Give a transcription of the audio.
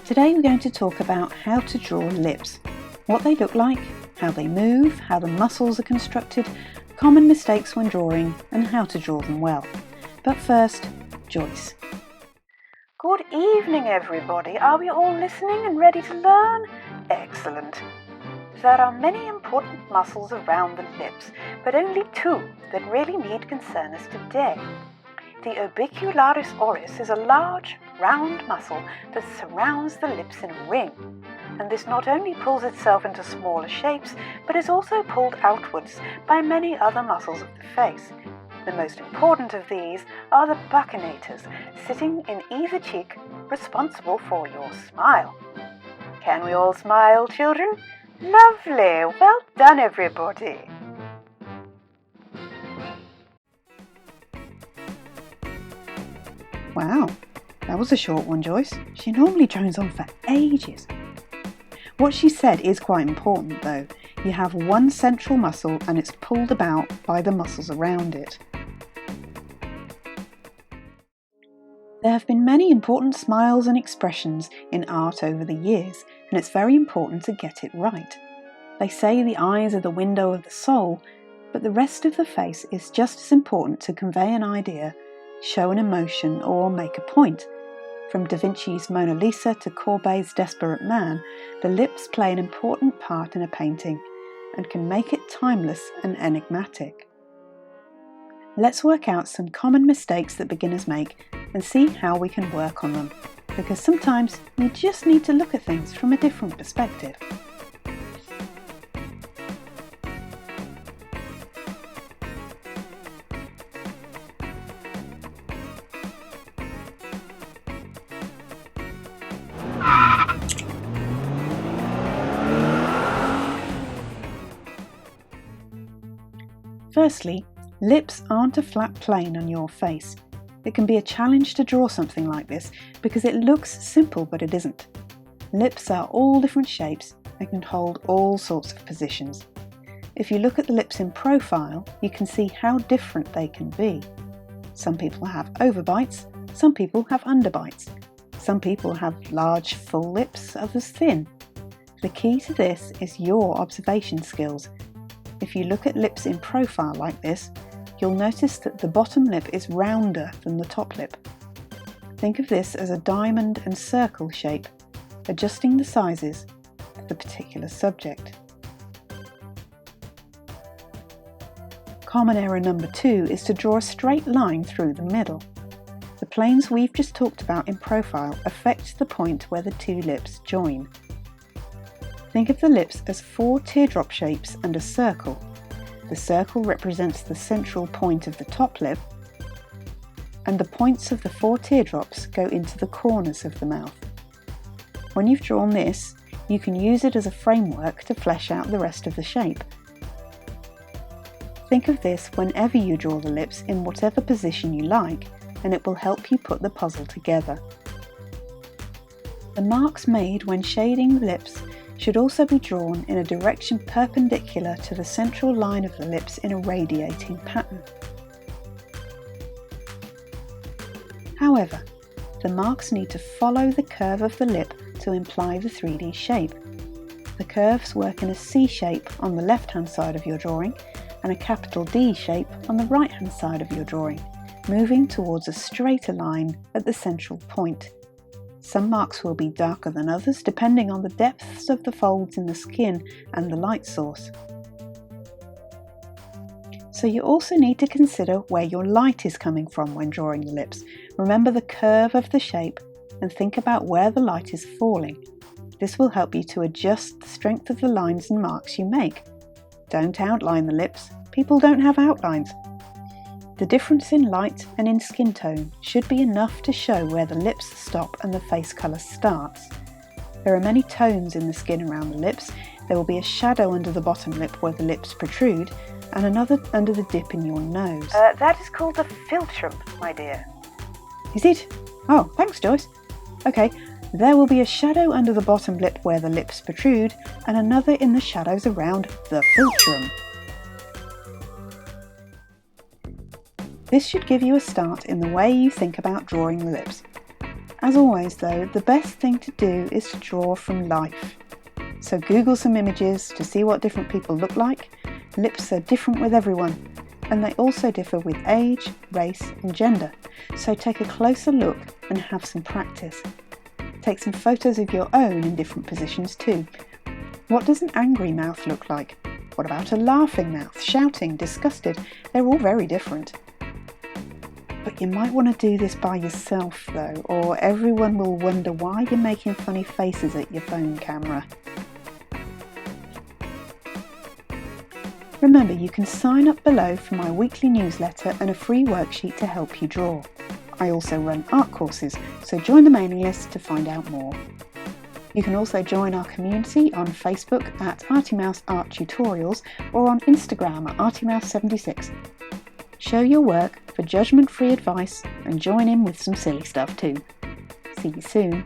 Today we're going to talk about how to draw lips, what they look like, how they move, how the muscles are constructed, common mistakes when drawing, and how to draw them well. But first, Joyce. Good evening, everybody. Are we all listening and ready to learn? Excellent. There are many important muscles around the lips, but only two that really need concern us today. The orbicularis oris is a large, round muscle that surrounds the lips in a ring, and this not only pulls itself into smaller shapes, but is also pulled outwards by many other muscles of the face. The most important of these are the buccinators, sitting in either cheek, responsible for your smile. Can we all smile, children? Lovely! Well done, everybody! Wow, that was a short one, Joyce. She normally drones on for ages. What she said is quite important though. You have one central muscle and it's pulled about by the muscles around it. There have been many important smiles and expressions in art over the years, and it's very important to get it right. They say the eyes are the window of the soul, but the rest of the face is just as important to convey an idea, show an emotion, or make a point. From Da Vinci's Mona Lisa to Courbet's Desperate Man, the lips play an important part in a painting and can make it timeless and enigmatic. Let's work out some common mistakes that beginners make and see how we can work on them, because sometimes you just need to look at things from a different perspective. Firstly, lips aren't a flat plane on your face. It can be a challenge to draw something like this because it looks simple but it isn't. Lips are all different shapes and can hold all sorts of positions. If you look at the lips in profile, you can see how different they can be. Some people have overbites, some people have underbites. Some people have large full lips, others thin. The key to this is your observation skills. If you look at lips in profile like this, you'll notice that the bottom lip is rounder than the top lip. Think of this as a diamond and circle shape, adjusting the sizes for the particular subject. Common error number 2 is to draw a straight line through the middle. The planes we've just talked about in profile affect the point where the two lips join. Think of the lips as 4 teardrop shapes and a circle. The circle represents the central point of the top lip, and the points of the 4 teardrops go into the corners of the mouth. When you've drawn this, you can use it as a framework to flesh out the rest of the shape. Think of this whenever you draw the lips in whatever position you like, and it will help you put the puzzle together. The marks made when shading the lips should also be drawn in a direction perpendicular to the central line of the lips in a radiating pattern. However, the marks need to follow the curve of the lip to imply the 3D shape. The curves work in a C shape on the left-hand side of your drawing and a capital D shape on the right-hand side of your drawing, moving towards a straighter line at the central point. Some marks will be darker than others depending on the depths of the folds in the skin and the light source. So you also need to consider where your light is coming from when drawing the lips. Remember the curve of the shape and think about where the light is falling. This will help you to adjust the strength of the lines and marks you make. Don't outline the lips. People don't have outlines. The difference in light and in skin tone should be enough to show where the lips stop and the face colour starts. There are many tones in the skin around the lips. There will be a shadow under the bottom lip where the lips protrude, and another under the dip in your nose. That is called the philtrum, my dear. Is it? Oh, thanks, Joyce. Okay, there will be a shadow under the bottom lip where the lips protrude, and another in the shadows around the philtrum. This should give you a start in the way you think about drawing the lips. As always though, the best thing to do is to draw from life. So Google some images to see what different people look like. Lips are different with everyone, and they also differ with age, race and gender. So take a closer look and have some practice. Take some photos of your own in different positions too. What does an angry mouth look like? What about a laughing mouth, shouting, disgusted? They're all very different. But you might want to do this by yourself though, or everyone will wonder why you're making funny faces at your phone camera. Remember, you can sign up below for my weekly newsletter and a free worksheet to help you draw. I also run art courses, so join the mailing list to find out more. You can also join our community on Facebook at ArtyMouse Art Tutorials or on Instagram at ArtyMouse76. Show your work for judgment-free advice and join in with some silly stuff too. See you soon.